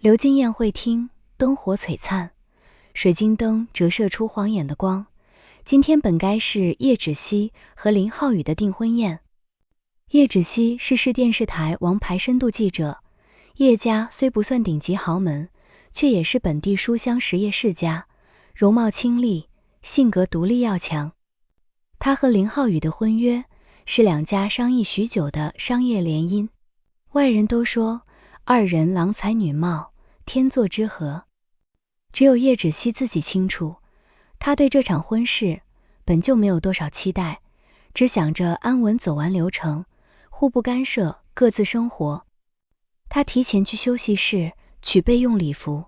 流金宴会厅，灯火璀璨，水晶灯折射出晃眼的光。今天本该是叶芷溪和林浩宇的订婚宴。叶芷溪是市电视台王牌深度记者，叶家虽不算顶级豪门，却也是本地书香实业世家，容貌清丽，性格独立要强。他和林浩宇的婚约是两家商议许久的商业联姻，外人都说二人郎才女貌，天作之合。只有叶芷溪自己清楚，他对这场婚事本就没有多少期待，只想着安稳走完流程，互不干涉，各自生活。他提前去休息室取备用礼服，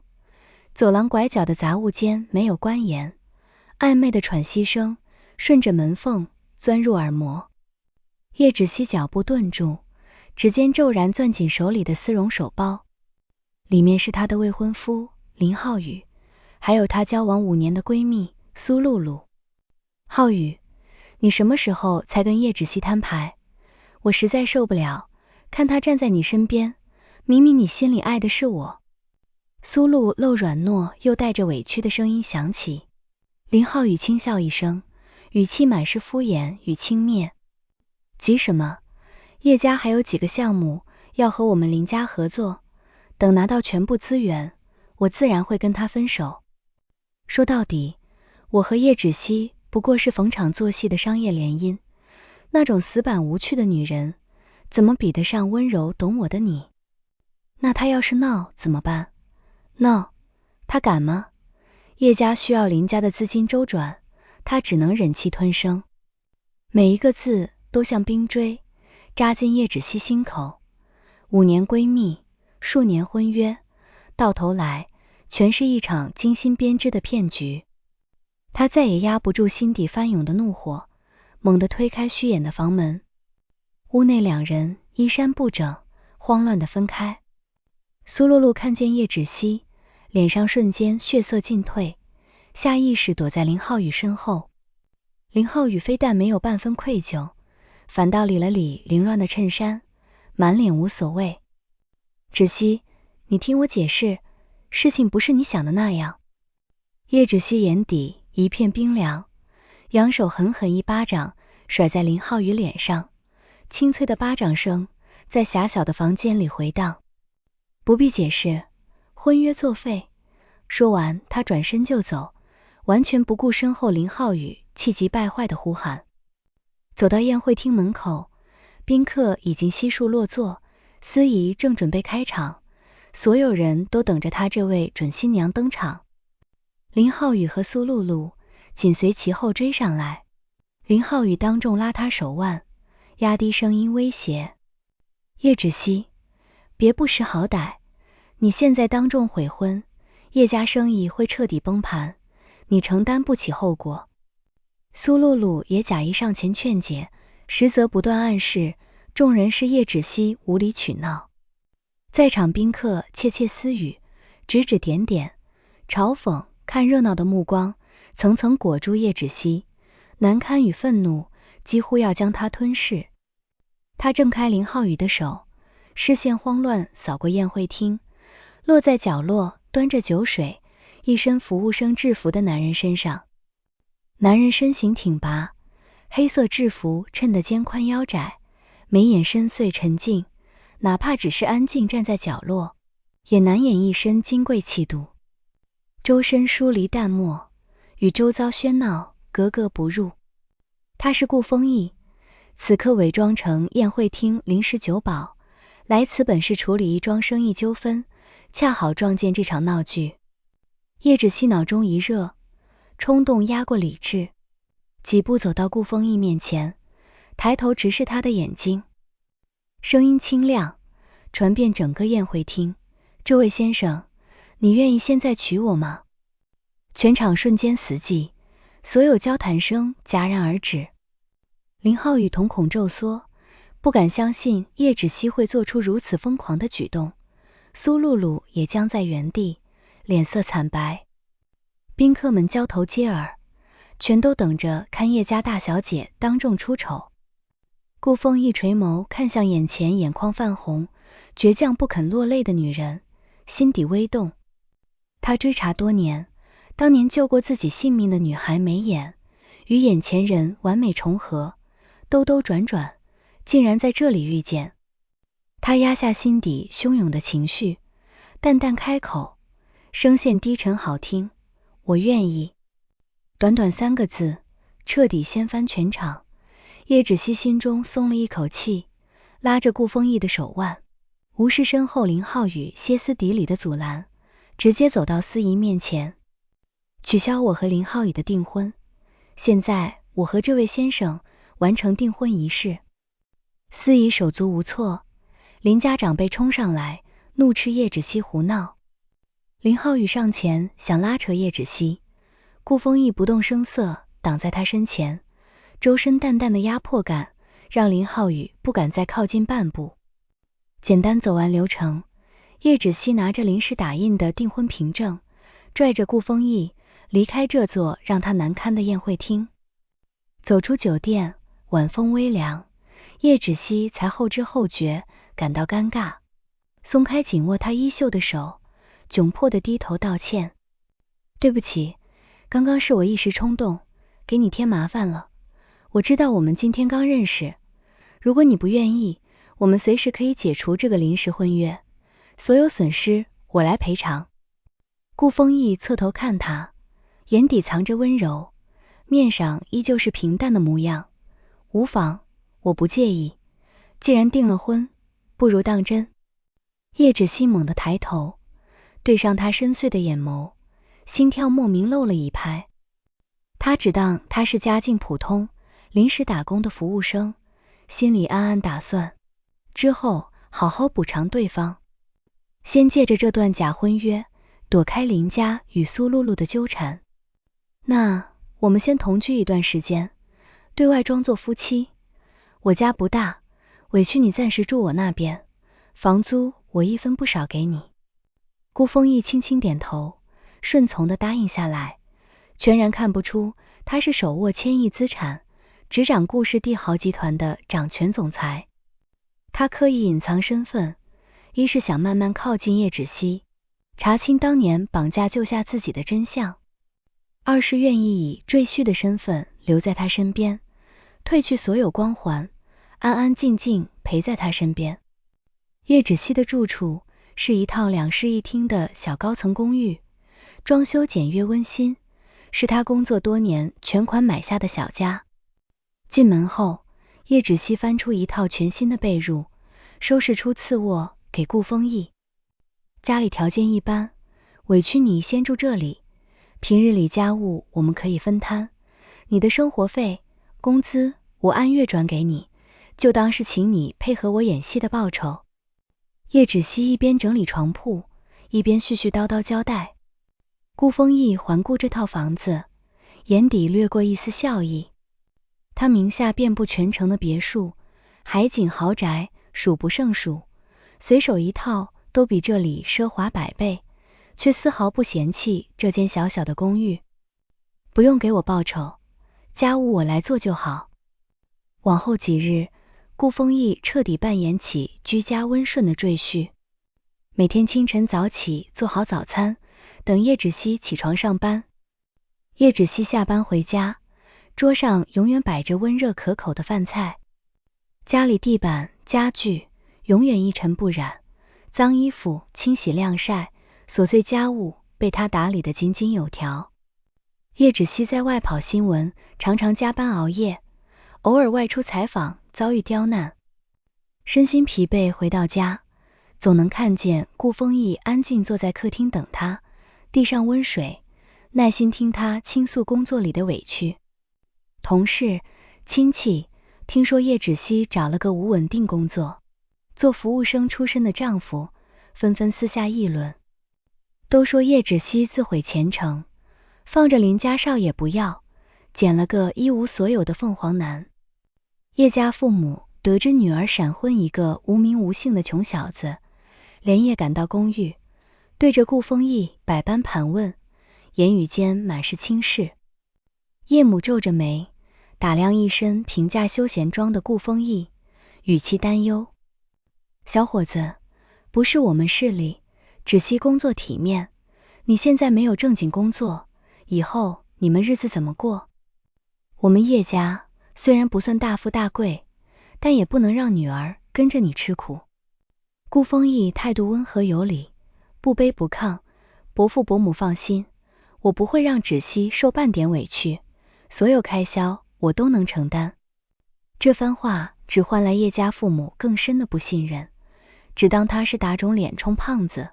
走廊拐角的杂物间没有关严，暧昧的喘息声顺着门缝钻入耳膜。叶芷溪脚步顿住，指尖骤然攥紧手里的丝绒手包，里面是她的未婚夫林浩宇，还有她交往5年的闺蜜苏露露。浩宇，你什么时候才跟叶芷溪摊牌？我实在受不了，看他站在你身边，明明你心里爱的是我。苏露露软糯又带着委屈的声音响起。林浩宇轻笑一声，语气满是敷衍与轻蔑。急什么？叶家还有几个项目要和我们林家合作，等拿到全部资源，我自然会跟他分手。说到底，我和叶芷溪不过是逢场作戏的商业联姻，那种死板无趣的女人，怎么比得上温柔懂我的你？那他要是闹怎么办？闹？他敢吗？叶家需要林家的资金周转，他只能忍气吞声。每一个字都像冰锥，扎进叶芷溪心口。5年闺蜜，数年婚约，到头来全是一场精心编织的骗局。他再也压不住心底翻涌的怒火，猛地推开虚掩的房门。屋内两人衣衫不整，慌乱地分开。苏露露看见叶芷溪，脸上瞬间血色尽退，下意识躲在林浩宇身后。林浩宇非但没有半分愧疚，反倒理了理凌乱的衬衫，满脸无所谓。芷溪，你听我解释，事情不是你想的那样。叶芷溪眼底一片冰凉，扬手狠狠一巴掌甩在林浩宇脸上，清脆的巴掌声在狭小的房间里回荡。不必解释，婚约作废。说完，他转身就走，完全不顾身后林浩宇气急败坏的呼喊。走到宴会厅门口，宾客已经悉数落座，司仪正准备开场，所有人都等着他这位准新娘登场。林浩宇和苏露露紧随其后追上来，林浩宇当众拉他手腕，压低声音威胁：叶芷溪，别不识好歹，你现在当众悔婚，叶家生意会彻底崩盘，你承担不起后果。苏露露也假意上前劝解，实则不断暗示众人是叶芷溪无理取闹。在场宾客窃窃私语，指指点点，嘲讽看热闹的目光层层裹住叶芷溪，难堪与愤怒几乎要将他吞噬。他挣开林浩宇的手，视线慌乱扫过宴会厅，落在角落端着酒水一身服务生制服的男人身上。男人身形挺拔，黑色制服衬得肩宽腰窄，眉眼深邃沉静，哪怕只是安静站在角落，也难掩一身金贵气度。周身疏离淡漠，与周遭喧闹格格不入。他是顾丰毅，此刻伪装成宴会厅临时酒保，来此本是处理一桩生意纠纷，恰好撞见这场闹剧。叶芷溪脑中一热，冲动压过理智，几步走到顾丰毅面前，抬头直视他的眼睛，声音清亮，传遍整个宴会厅：这位先生，你愿意现在娶我吗？全场瞬间死寂，所有交谈声戛然而止。林浩宇瞳孔骤缩，不敢相信叶芷溪会做出如此疯狂的举动。苏露露也僵在原地，脸色惨白。宾客们交头接耳，全都等着看叶家大小姐当众出丑。顾丰毅垂眸看向眼前眼眶泛红、倔强不肯落泪的女人，心底微动。他追查多年，当年救过自己性命的女孩眉眼，与眼前人完美重合，兜兜转转，竟然在这里遇见。他压下心底汹涌的情绪，淡淡开口，声线低沉好听，我愿意。短短3个字，彻底掀翻全场。叶芷溪心中松了一口气，拉着顾风义的手腕，无视身后林浩宇歇斯底里的阻拦，直接走到司仪面前。取消我和林浩宇的订婚，现在我和这位先生完成订婚仪式。司仪手足无措，林家长辈冲上来，怒斥叶芷溪胡闹。林浩宇上前想拉扯叶芷溪，顾风义不动声色挡在他身前，周身淡淡的压迫感让林浩宇不敢再靠近半步。简单走完流程，叶芷溪拿着临时打印的订婚凭证，拽着顾风义离开这座让他难堪的宴会厅。走出酒店，晚风微凉，叶芷溪才后知后觉，感到尴尬，松开紧握他衣袖的手，窘迫地低头道歉。对不起，刚刚是我一时冲动，给你添麻烦了。我知道我们今天刚认识，如果你不愿意，我们随时可以解除这个临时婚约，所有损失我来赔偿。顾风义侧头看他，眼底藏着温柔，面上依旧是平淡的模样。无妨，我不介意，既然订了婚，不如当真。叶芷溪猛地抬头，对上他深邃的眼眸，心跳莫名漏了一拍。他只当他是家境普通临时打工的服务生，心里暗暗打算，之后好好补偿对方，先借着这段假婚约躲开林家与苏露露的纠缠。那我们先同居一段时间，对外装作夫妻。我家不大，委屈你暂时住我那边，房租我1分不少给你。顾风义轻轻点头，顺从地答应下来，全然看不出他是手握千亿资产，执掌顾氏帝豪集团的掌权总裁。他刻意隐藏身份，一是想慢慢靠近叶芷溪，查清当年绑架救下自己的真相；二是愿意以赘婿的身份留在他身边，褪去所有光环，安安静静陪在他身边。叶芷溪的住处是一套2室1厅的小高层公寓，装修简约温馨，是他工作多年全款买下的小家。进门后，叶芷溪翻出一套全新的被褥，收拾出次卧给顾风义。家里条件一般，委屈你先住这里，平日里家务我们可以分摊，你的生活费、工资我按月转给你，就当是请你配合我演戏的报酬。叶芷溪一边整理床铺，一边絮絮叨叨交代。顾风义环顾这套房子，眼底掠过一丝笑意。他名下遍布全城的别墅、海景豪宅数不胜数，随手一套都比这里奢华100倍，却丝毫不嫌弃这间小小的公寓。不用给我报酬，家务我来做就好。往后几日，顾风义彻底扮演起居家温顺的赘婿，每天清晨早起做好早餐，等叶芷溪起床上班。叶芷溪下班回家，桌上永远摆着温热可口的饭菜，家里地板、家具永远一尘不染，脏衣服清洗晾晒，琐碎家务被他打理得井井有条。叶芷溪在外跑新闻，常常加班熬夜，偶尔外出采访遭遇刁难，身心疲惫回到家，总能看见顾风义安静坐在客厅等他，递上温水，耐心听他倾诉工作里的委屈。同事、亲戚听说叶芷溪找了个无稳定工作，做服务生出身的丈夫纷纷私下议论，都说叶芷溪自毁前程，放着林家少爷不要，捡了个一无所有的凤凰男。叶家父母得知女儿闪婚一个无名无姓的穷小子，连夜赶到公寓，对着顾风义百般盘问，言语间满是轻视。叶母皱着眉，打量一身平价休闲装的顾风义，语气担忧。小伙子，不是我们势力，芷溪工作体面，你现在没有正经工作，以后你们日子怎么过？我们叶家虽然不算大富大贵，但也不能让女儿跟着你吃苦。顾丰义态度温和有礼，不卑不亢，伯父伯母放心，我不会让芷溪受半点委屈，所有开销我都能承担。这番话只换来叶家父母更深的不信任，只当他是打肿脸充胖子。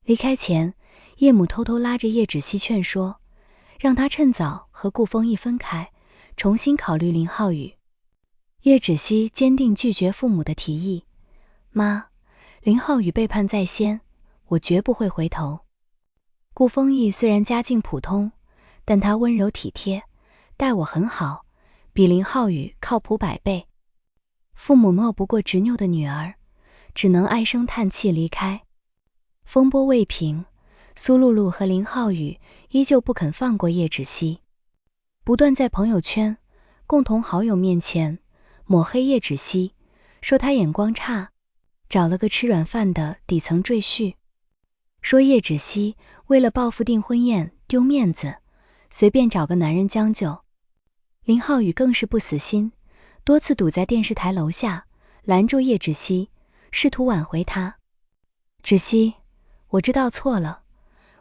离开前，叶母偷偷拉着叶芷溪劝说，让他趁早和顾丰义分开，重新考虑林浩宇。叶芷溪坚定拒绝父母的提议，妈，林浩宇背叛在先，我绝不会回头。顾丰义虽然家境普通，但他温柔体贴，待我很好，比林浩宇靠谱100倍。父母拗不过执拗的女儿，只能唉声叹气离开。风波未平，苏露露和林浩宇依旧不肯放过叶芷溪，不断在朋友圈、共同好友面前抹黑叶芷溪，说她眼光差，找了个吃软饭的底层赘婿，说叶芷溪为了报复订婚宴丢面子，随便找个男人将就。林浩宇更是不死心，多次堵在电视台楼下拦住叶芷溪，试图挽回她。芷溪，我知道错了，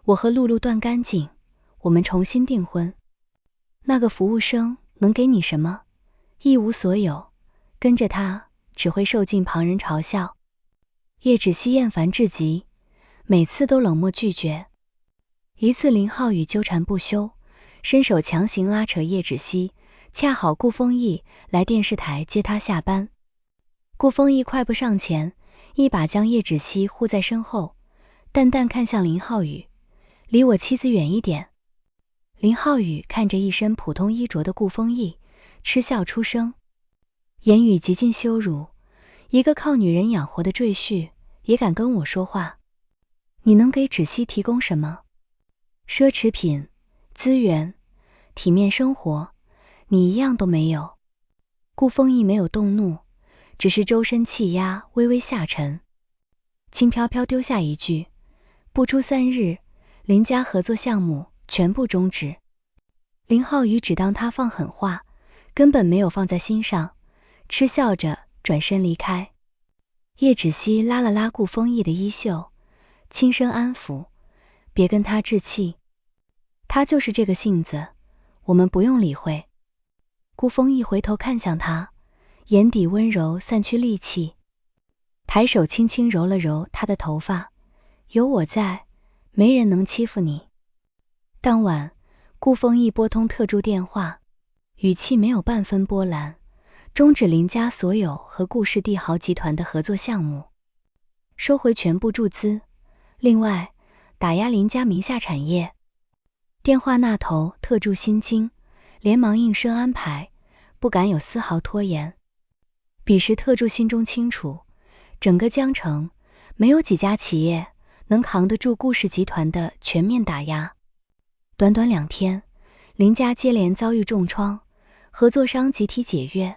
我和露露断干净，我们重新订婚。那个服务生能给你什么？一无所有，跟着他只会受尽旁人嘲笑。叶芷溪厌烦至极，每次都冷漠拒绝。一次林浩宇纠缠不休，伸手强行拉扯叶芷溪，恰好顾丰义来电视台接他下班。顾丰义快步上前，一把将叶芷溪护在身后，淡淡看向林浩宇，离我妻子远一点。林浩宇看着一身普通衣着的顾丰义，嗤笑出声，言语极尽羞辱，一个靠女人养活的赘婿也敢跟我说话？你能给芷溪提供什么？奢侈品、资源、体面生活，你一样都没有。顾丰义没有动怒，只是周身气压微微下沉，轻飘飘丢下一句，不出3日，林家合作项目全部终止。林浩宇只当他放狠话，根本没有放在心上，嗤笑着转身离开。叶芷溪拉了拉顾丰义的衣袖，轻声安抚，别跟他置气，他就是这个性子，我们不用理会。顾丰义回头看向他，眼底温柔散去戾气，抬手轻轻揉了揉他的头发，有我在，没人能欺负你。当晚，顾丰义拨通特助电话，语气没有半分波澜，终止林家所有和顾氏帝豪集团的合作项目，收回全部注资，另外打压林家名下产业。电话那头特助心惊，连忙应声安排，不敢有丝毫拖延。彼时特助心中清楚，整个江城没有几家企业能扛得住顾氏集团的全面打压。短短2天，林家接连遭遇重创，合作商集体解约，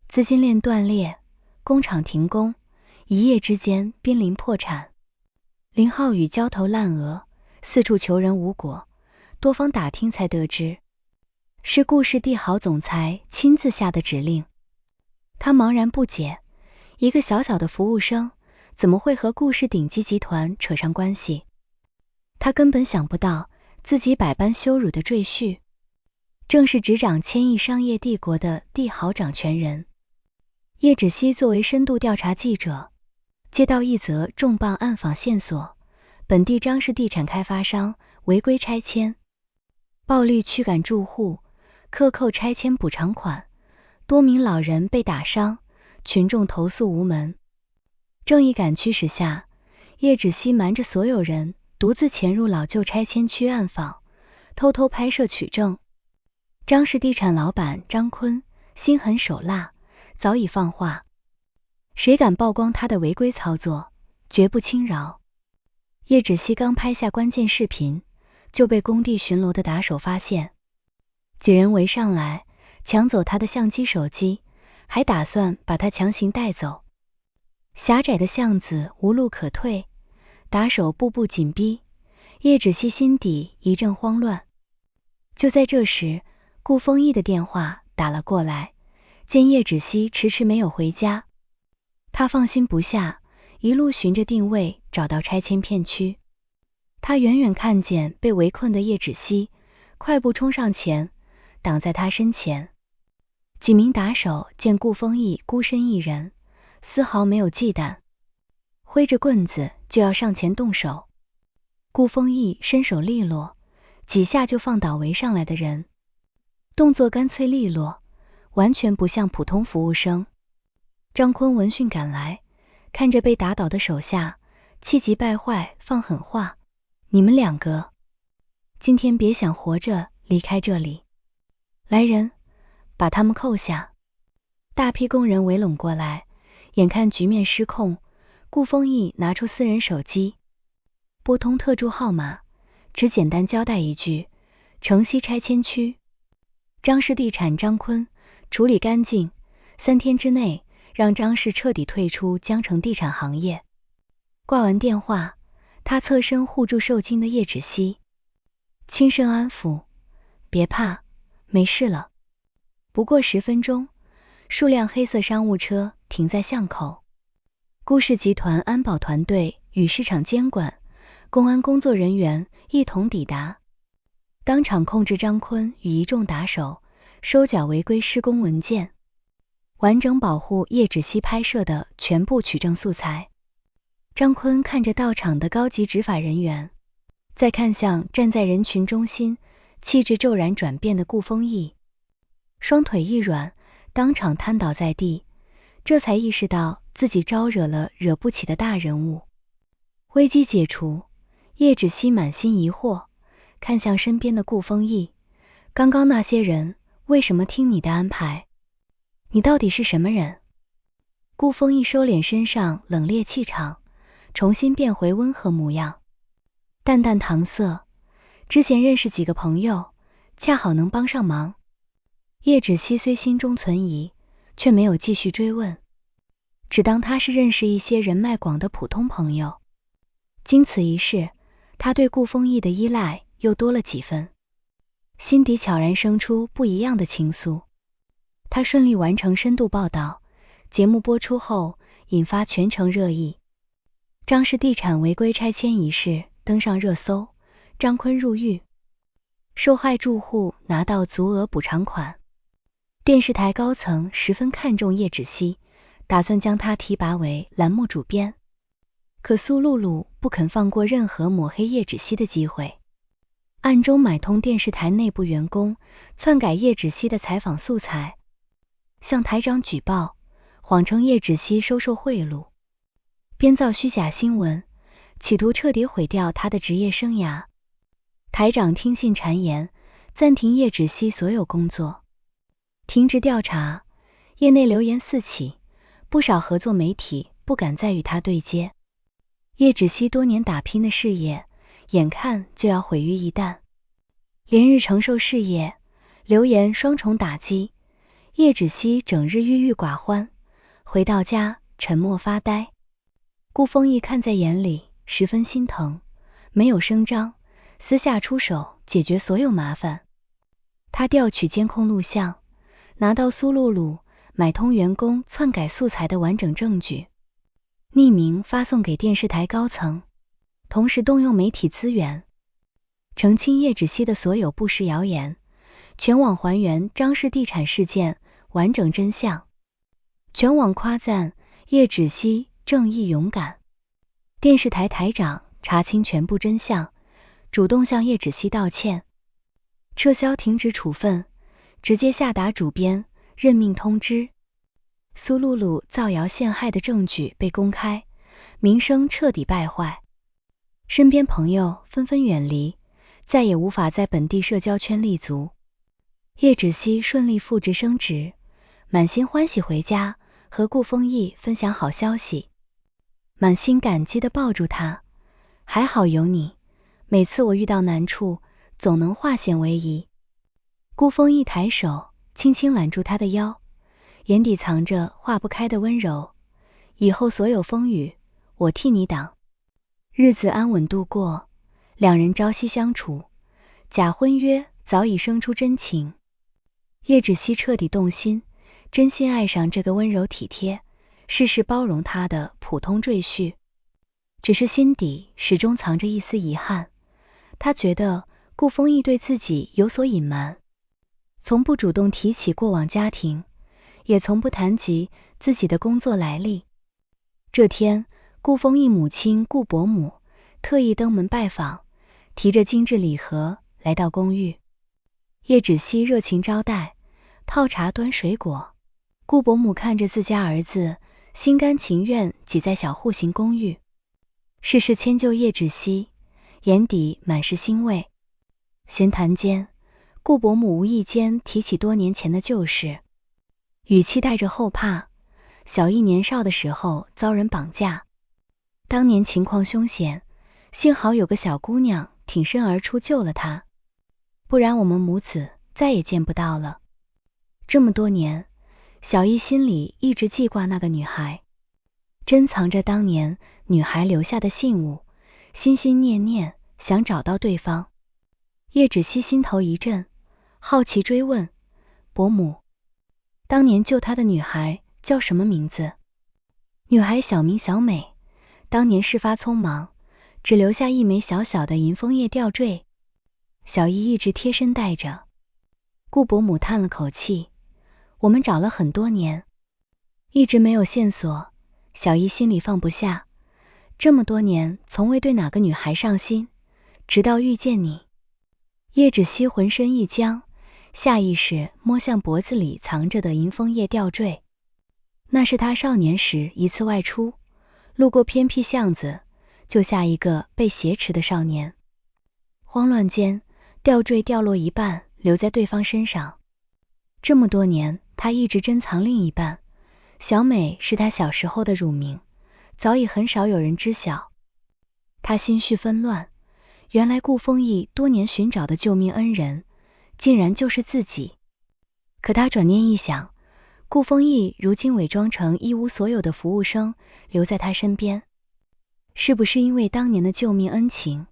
资金链断裂，工厂停工，一夜之间濒临破产。林浩宇焦头烂额，四处求人无果，多方打听才得知，是顾氏帝豪总裁亲自下的指令。他茫然不解，一个小小的服务生怎么会和顾氏顶级集团扯上关系？他根本想不到，自己百般羞辱的赘婿，正是执掌千亿商业帝国的帝豪掌权人。叶芷溪作为深度调查记者，接到一则重磅暗访线索，本地张氏地产开发商违规拆迁，暴力驱赶住户，克扣拆迁补偿款，多名老人被打伤，群众投诉无门。正义感驱使下，叶芷溪瞒着所有人，独自潜入老旧拆迁区暗访，偷偷拍摄取证。张氏地产老板张坤心狠手辣，早已放话，谁敢曝光他的违规操作，绝不轻饶。叶芷溪刚拍下关键视频，就被工地巡逻的打手发现，几人围上来，抢走他的相机手机，还打算把他强行带走。狭窄的巷子无路可退，打手步步紧逼，叶芷溪心底一阵慌乱。就在这时，顾丰义的电话打了过来，见叶芷溪迟迟没有回家，他放心不下，一路循着定位找到拆迁片区。他远远看见被围困的叶芷溪，快步冲上前，挡在他身前。几名打手见顾丰义孤身一人，丝毫没有忌惮，挥着棍子就要上前动手。顾丰义身手利落，几下就放倒围上来的人，动作干脆利落，完全不像普通服务生。张坤闻讯赶来，看着被打倒的手下，气急败坏，放狠话：你们两个今天别想活着离开这里！来人，把他们扣下！大批工人围拢过来，眼看局面失控，顾丰义拿出私人手机，拨通特助号码，只简单交代一句：城西拆迁区，张氏地产张坤，处理干净，3天之内让张氏彻底退出江城地产行业。挂完电话，他侧身护住受惊的叶芷溪，轻声安抚：别怕，没事了。不过10分钟，数辆黑色商务车停在巷口，顾氏集团安保团队与市场监管、公安工作人员一同抵达，当场控制张坤与一众打手，收缴违规施工文件，完整保护叶芷溪拍摄的全部取证素材。张坤看着到场的高级执法人员，再看向站在人群中心、气质骤然转变的顾丰义，双腿一软，当场瘫倒在地，这才意识到自己招惹了惹不起的大人物。危机解除，叶芷溪满心疑惑，看向身边的顾丰义：刚刚那些人为什么听你的安排？你到底是什么人？顾丰义收敛身上冷冽气场，重新变回温和模样，淡淡搪塞：之前认识几个朋友，恰好能帮上忙。叶芷溪虽心中存疑，却没有继续追问，只当他是认识一些人脉广的普通朋友。经此一事，他对顾丰义的依赖又多了几分，心底悄然生出不一样的情愫。他顺利完成深度报道，节目播出后引发全城热议。张氏地产违规拆迁一事登上热搜，张坤入狱，受害住户拿到足额补偿款。电视台高层十分看重叶芷溪，打算将她提拔为栏目主编。可苏露露不肯放过任何抹黑叶芷溪的机会，暗中买通电视台内部员工，篡改叶芷溪的采访素材，向台长举报，谎称叶芷溪收受贿赂，编造虚假新闻，企图彻底毁掉她的职业生涯。台长听信谗言，暂停叶芷溪所有工作，停职调查，业内流言四起，不少合作媒体不敢再与他对接。叶芷溪多年打拼的事业，眼看就要毁于一旦，连日承受事业流言双重打击，叶芷溪整日郁郁寡欢，回到家沉默发呆。顾丰义看在眼里，十分心疼，没有声张，私下出手解决所有麻烦。他调取监控录像，拿到苏露露买通员工篡改素材的完整证据，匿名发送给电视台高层，同时动用媒体资源，澄清叶芷溪的所有不实谣言，全网还原张氏地产事件完整真相，全网夸赞叶芷溪正义勇敢。电视台台长查清全部真相，主动向叶芷溪道歉，撤销停职处分，直接下达主编任命通知。苏露露造谣陷害的证据被公开，名声彻底败坏，身边朋友纷纷远离，再也无法在本地社交圈立足。叶芷溪顺利复职升职，满心欢喜回家，和顾丰义分享好消息，满心感激地抱住他：还好有你，每次我遇到难处，总能化险为夷。顾丰义抬手轻轻揽住他的腰，眼底藏着化不开的温柔：以后所有风雨，我替你挡。日子安稳度过，两人朝夕相处，假婚约早已生出真情。叶芷溪彻底动心，真心爱上这个温柔体贴、事事包容他的普通赘婿。只是心底始终藏着一丝遗憾，他觉得顾丰义对自己有所隐瞒，从不主动提起过往家庭，也从不谈及自己的工作来历。这天，顾丰义母亲顾伯母特意登门拜访，提着精致礼盒来到公寓。叶芷溪热情招待，泡茶端水果。顾伯母看着自家儿子心甘情愿挤在小户型公寓，事事迁就叶芷溪，眼底满是欣慰。闲谈间，顾伯母无意间提起多年前的旧事，语气带着后怕。小义年少的时候遭人绑架，当年情况凶险，幸好有个小姑娘挺身而出救了他，不然我们母子再也见不到了。这么多年，小义心里一直记挂那个女孩，珍藏着当年女孩留下的信物，心心念念想找到对方。叶芷溪心头一震，好奇追问：伯母，当年救她的女孩叫什么名字？女孩小名小美，当年事发匆忙，只留下一枚小小的银枫叶吊坠，小义一直贴身带着。顾伯母叹了口气，我们找了很多年，一直没有线索，小义心里放不下，这么多年从未对哪个女孩上心，直到遇见你。叶芷溪浑身一僵，下意识摸向脖子里藏着的银枫叶吊坠，那是他少年时一次外出，路过偏僻巷子，救下一个被挟持的少年。慌乱间，吊坠掉落一半，留在对方身上。这么多年，他一直珍藏另一半，小美是他小时候的乳名，早已很少有人知晓。他心绪纷乱，原来顾丰义多年寻找的救命恩人，竟然就是自己。可他转念一想，顾丰义如今伪装成一无所有的服务生留在他身边，是不是因为当年的救命恩情，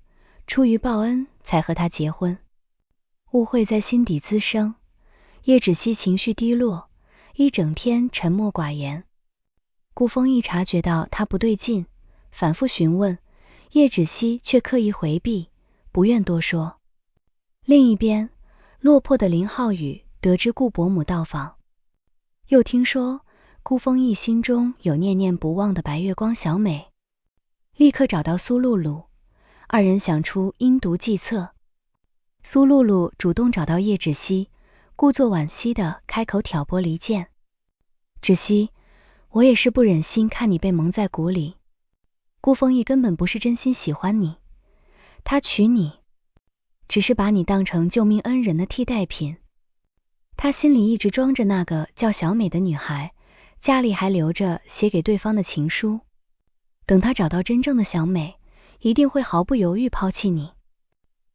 出于报恩才和他结婚？误会在心底滋生，叶芷溪情绪低落，一整天沉默寡言。顾丰义察觉到他不对劲，反复询问，叶芷溪却刻意回避，不愿多说。另一边，落魄的林浩宇得知顾伯母到访，又听说顾丰义心中有念念不忘的白月光小美，立刻找到苏露露，二人想出阴毒计策。苏露露主动找到叶芷溪，故作惋惜的开口挑拨离间：芷溪，我也是不忍心看你被蒙在鼓里，顾丰义根本不是真心喜欢你，他娶你只是把你当成救命恩人的替代品。他心里一直装着那个叫小美的女孩，家里还留着写给对方的情书，等他找到真正的小美，一定会毫不犹豫抛弃你。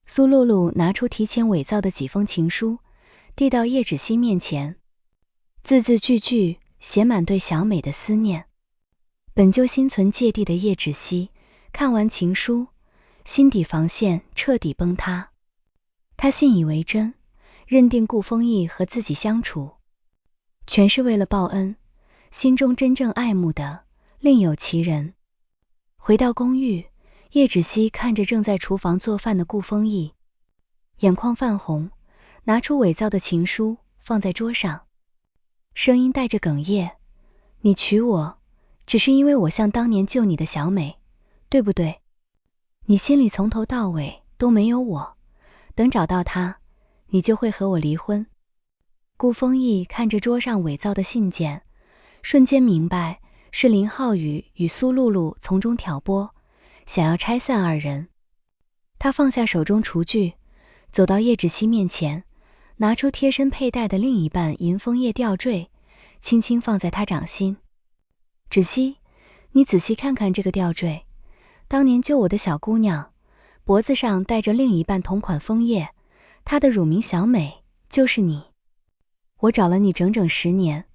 苏露露拿出提前伪造的几封情书，递到叶芷溪面前，字字句句写满对小美的思念。本就心存芥蒂的叶芷溪看完情书，心底防线彻底崩塌。他信以为真，认定顾丰义和自己相处全是为了报恩，心中真正爱慕的另有其人。回到公寓，叶芷溪看着正在厨房做饭的顾丰义，眼眶泛红，拿出伪造的情书放在桌上，声音带着哽咽：你娶我只是因为我像当年救你的小美，对不对？你心里从头到尾都没有我，等找到他，你就会和我离婚。顾丰义看着桌上伪造的信件，瞬间明白是林浩宇与苏露露从中挑拨，想要拆散二人。他放下手中厨具，走到叶芷溪面前，拿出贴身佩戴的另一半银枫叶吊坠，轻轻放在她掌心。芷溪，你仔细看看这个吊坠，当年救我的小姑娘脖子上戴着另一半同款枫叶，她的乳名小美就是你。我找了你整整10年，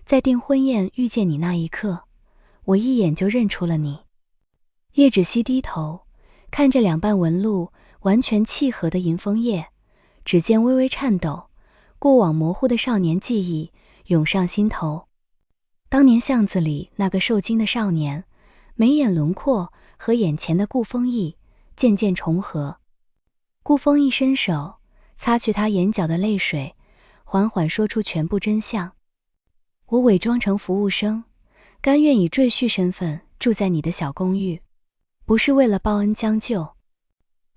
在订婚宴遇见你那一刻，我一眼就认出了你。叶芷溪低头看着两瓣纹路完全契合的银枫叶，指尖微微颤抖，过往模糊的少年记忆涌上心头。当年巷子里那个受惊的少年，眉眼轮廓和眼前的顾风义渐渐重合。顾风义伸手擦去他眼角的泪水，缓缓说出全部真相。我伪装成服务生，甘愿以赘婿身份住在你的小公寓，不是为了报恩将就，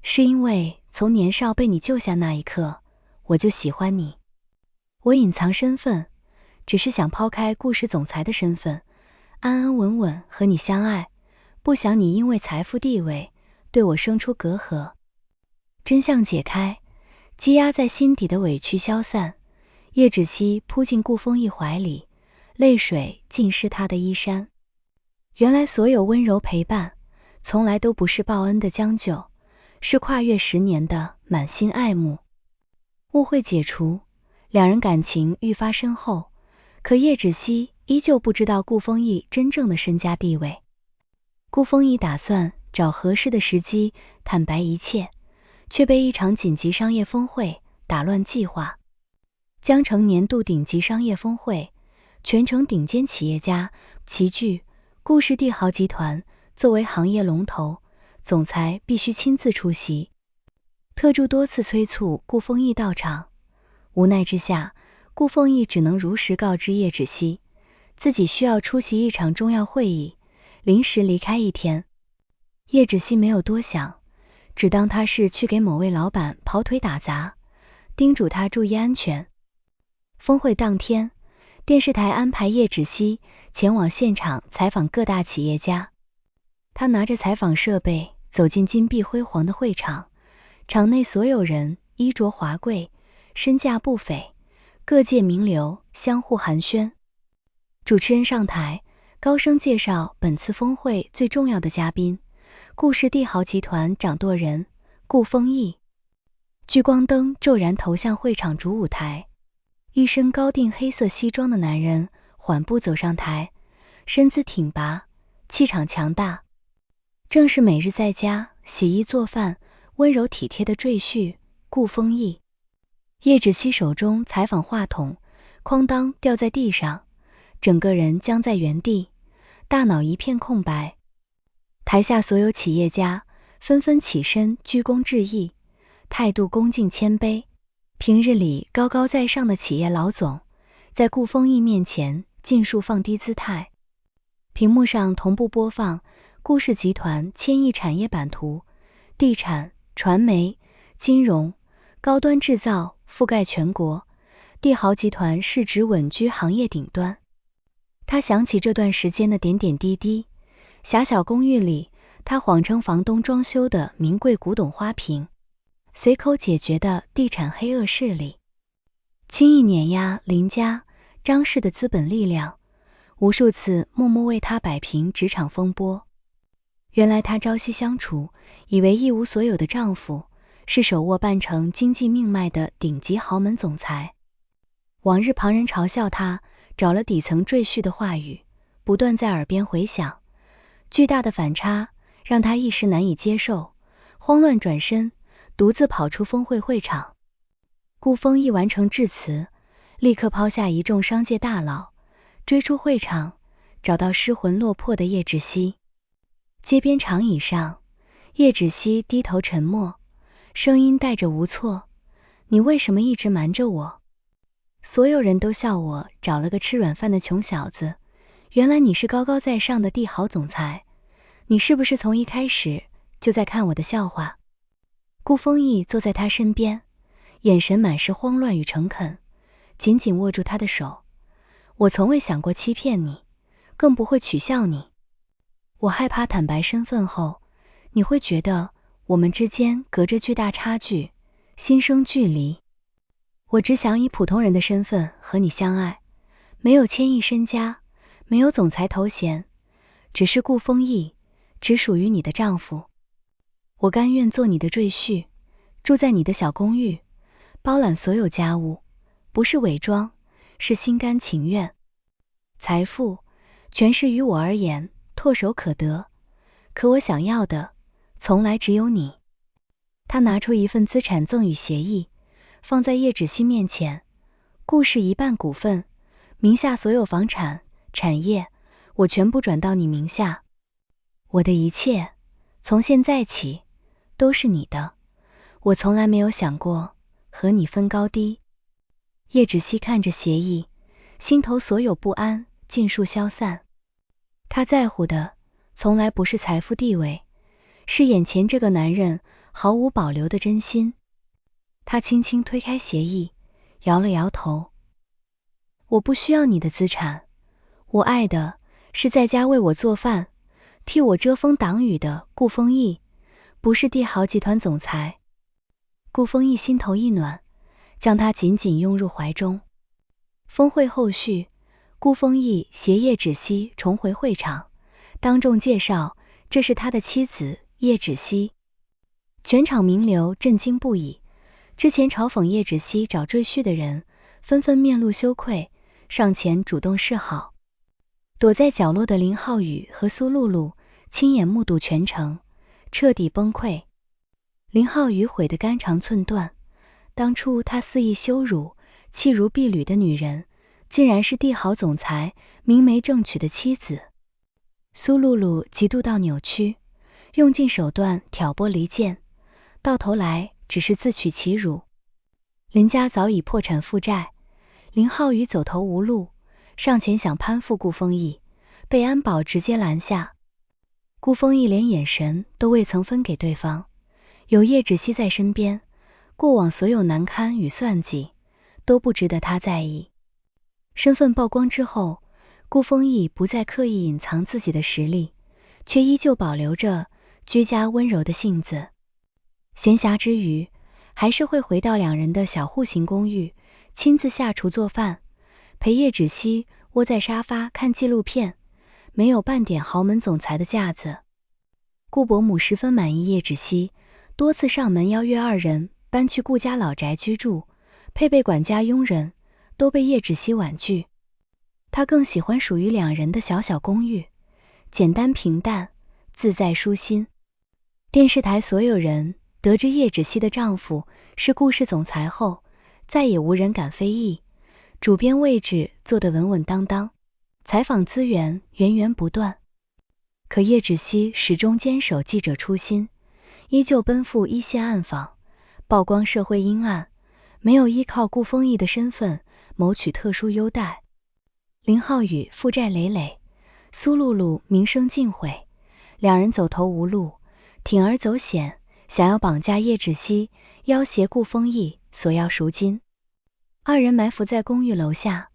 是因为从年少被你救下那一刻，我就喜欢你。我隐藏身份，只是想抛开故事总裁的身份，安安稳稳和你相爱，不想你因为财富地位对我生出隔阂。真相解开，积压在心底的委屈消散，叶芷溪扑进顾风义怀里，泪水浸湿他的衣衫。原来所有温柔陪伴，从来都不是报恩的将就，是跨越10年的满心爱慕。误会解除，两人感情愈发深厚，可叶芷溪依旧不知道顾风义真正的身家地位。顾风义打算找合适的时机坦白一切，却被一场紧急商业峰会打乱计划。江城年度顶级商业峰会，全城顶尖企业家齐聚，顾氏帝豪集团作为行业龙头，总裁必须亲自出席。特助多次催促顾风义到场，无奈之下，顾风义只能如实告知叶芷溪，自己需要出席一场重要会议，临时离开1天。叶芷溪没有多想，只当他是去给某位老板跑腿打杂，叮嘱他注意安全。峰会当天，电视台安排叶芷溪前往现场采访各大企业家。他拿着采访设备走进金碧辉煌的会场，场内所有人衣着华贵，身价不菲，各界名流相互寒暄。主持人上台，高声介绍本次峰会最重要的嘉宾，顾氏帝豪集团掌舵人顾风义。聚光灯骤然投向会场主舞台，一身高定黑色西装的男人缓步走上台，身姿挺拔，气场强大，正是每日在家洗衣做饭、温柔体贴的赘婿顾风义。叶芷溪手中采访话筒哐当掉在地上，整个人僵在原地，大脑一片空白。台下所有企业家纷纷起身鞠躬致意，态度恭敬谦卑。平日里高高在上的企业老总，在顾风义面前尽数放低姿态。屏幕上同步播放顾氏集团千亿产业版图，地产、传媒、金融、高端制造覆盖全国，帝豪集团市值稳居行业顶端。他想起这段时间的点点滴滴，狭小公寓里，他谎称房东装修的名贵古董花瓶，随口解决的地产黑恶势力，轻易碾压林家、张氏的资本力量，无数次默默为他摆平职场风波。原来他朝夕相处，以为一无所有的丈夫，是手握半成经济命脉的顶级豪门总裁。往日旁人嘲笑他找了底层赘婿的话语，不断在耳边回响，巨大的反差让他一时难以接受，慌乱转身，独自跑出峰会会场。顾风义完成致辞，立刻抛下一众商界大佬，追出会场，找到失魂落魄的叶芷溪。街边长椅上，叶芷溪低头沉默，声音带着无措，你为什么一直瞒着我？所有人都笑我找了个吃软饭的穷小子，原来你是高高在上的帝豪总裁，你是不是从一开始就在看我的笑话？顾风义坐在他身边，眼神满是慌乱与诚恳，紧紧握住他的手。我从未想过欺骗你，更不会取笑你。我害怕坦白身份后，你会觉得我们之间隔着巨大差距，心生距离。我只想以普通人的身份和你相爱，没有千亿身家，没有总裁头衔，只是顾风义，只属于你的丈夫。我甘愿做你的赘婿，住在你的小公寓，包揽所有家务，不是伪装，是心甘情愿。财富、权势于我而言唾手可得，可我想要的从来只有你。他拿出一份资产赠与协议，放在叶芷溪面前。顾氏一半股份，名下所有房产、产业，我全部转到你名下。我的一切，从现在起，都是你的。我从来没有想过和你分高低。叶芷溪看着协议，心头所有不安尽数消散。他在乎的从来不是财富地位，是眼前这个男人毫无保留的真心。他轻轻推开协议，摇了摇头。我不需要你的资产，我爱的是在家为我做饭，替我遮风挡雨的顾丰毅，不是帝豪集团总裁。顾丰毅心头一暖，将他紧紧拥入怀中。峰会后续，顾丰毅携叶芷溪重回会场，当众介绍这是他的妻子叶芷溪。全场名流震惊不已，之前嘲讽叶芷溪找赘婿的人纷纷面露羞愧，上前主动示好。躲在角落的林浩宇和苏露露亲眼目睹全程，彻底崩溃。林浩宇悔得肝肠寸断，当初他肆意羞辱、弃如敝履的女人，竟然是帝豪总裁明媒正娶的妻子。苏露露嫉妒到扭曲，用尽手段挑拨离间，到头来只是自取其辱。林家早已破产负债，林浩宇走投无路，上前想攀附顾丰毅，被安保直接拦下。顾丰毅连眼神都未曾分给对方，有叶芷溪在身边，过往所有难堪与算计都不值得他在意。身份曝光之后，顾丰毅不再刻意隐藏自己的实力，却依旧保留着居家温柔的性子。闲暇之余，还是会回到两人的小户型公寓，亲自下厨做饭，陪叶芷溪窝在沙发看纪录片，没有半点豪门总裁的架子。顾伯母十分满意叶芷溪，多次上门邀约二人搬去顾家老宅居住，配备管家佣人，都被叶芷溪婉拒。他更喜欢属于两人的小小公寓，简单平淡，自在舒心。电视台所有人得知叶芷溪的丈夫是顾氏总裁后，再也无人敢非议，主编位置坐得稳稳当当，采访资源源源不断。可叶芷溪始终坚守记者初心，依旧奔赴一线暗访，曝光社会阴暗，没有依靠顾丰毅的身份谋取特殊优待。林浩宇负债累累，苏露露名声尽毁，两人走投无路，铤而走险，想要绑架叶芷溪，要挟顾丰毅索要赎金。二人埋伏在公寓楼下，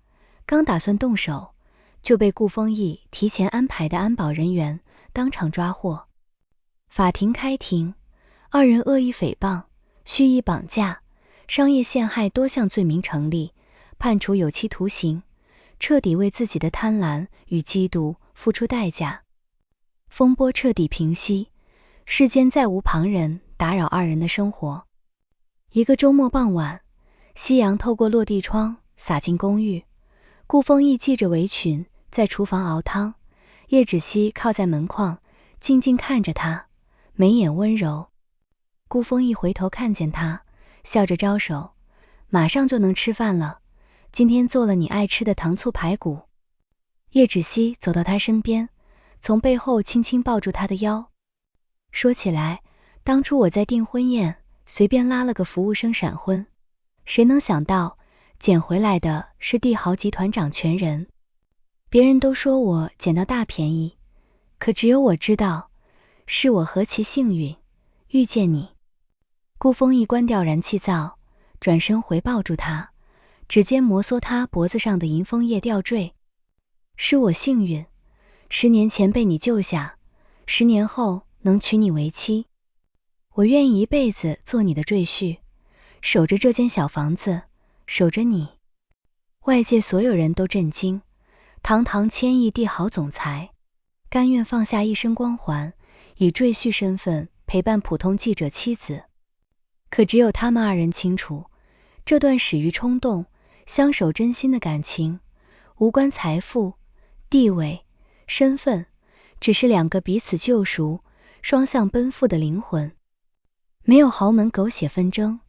刚打算动手，就被顾丰毅提前安排的安保人员当场抓获。法庭开庭，二人恶意诽谤、蓄意绑架、商业陷害多项罪名成立，判处有期徒刑，彻底为自己的贪婪与嫉妒付出代价。风波彻底平息，世间再无旁人打扰二人的生活。一个周末傍晚，夕阳透过落地窗洒进公寓，顾丰毅系着围裙在厨房熬汤，叶芷溪靠在门框静静看着他，眉眼温柔。顾丰毅回头看见他，笑着招手，马上就能吃饭了，今天做了你爱吃的糖醋排骨。叶芷溪走到他身边，从背后轻轻抱住他的腰。说起来，当初我在订婚宴随便拉了个服务生闪婚，谁能想到捡回来的是帝豪集团掌权人。别人都说我捡到大便宜，可只有我知道，是我何其幸运，遇见你。顾丰毅关掉燃气灶，转身回抱住他，指尖摩挲他脖子上的银枫叶吊坠。是我幸运，10年前被你救下，10年后能娶你为妻。我愿意一辈子做你的赘婿，守着这间小房子，守着你。外界所有人都震惊，堂堂千亿帝豪总裁，甘愿放下一身光环，以赘婿身份陪伴普通记者妻子。可只有他们二人清楚，这段始于冲动、相守真心的感情，无关财富、地位、身份，只是两个彼此救赎、双向奔赴的灵魂。没有豪门狗血纷争，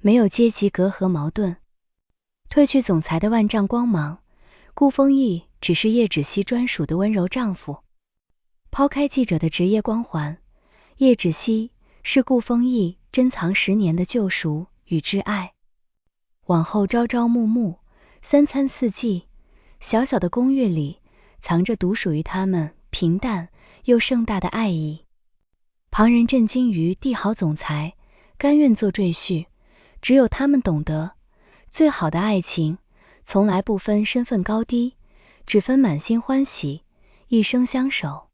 没有阶级隔阂矛盾。褪去总裁的万丈光芒，顾丰毅只是叶芷溪专属的温柔丈夫。抛开记者的职业光环，叶芷溪是顾丰毅珍藏10年的救赎与挚爱。往后朝朝暮暮，三餐四季，小小的公寓里藏着独属于他们平淡又盛大的爱意。旁人震惊于帝豪总裁甘愿做赘婿，只有他们懂得，最好的爱情从来不分身份高低，只分满心欢喜，一生相守。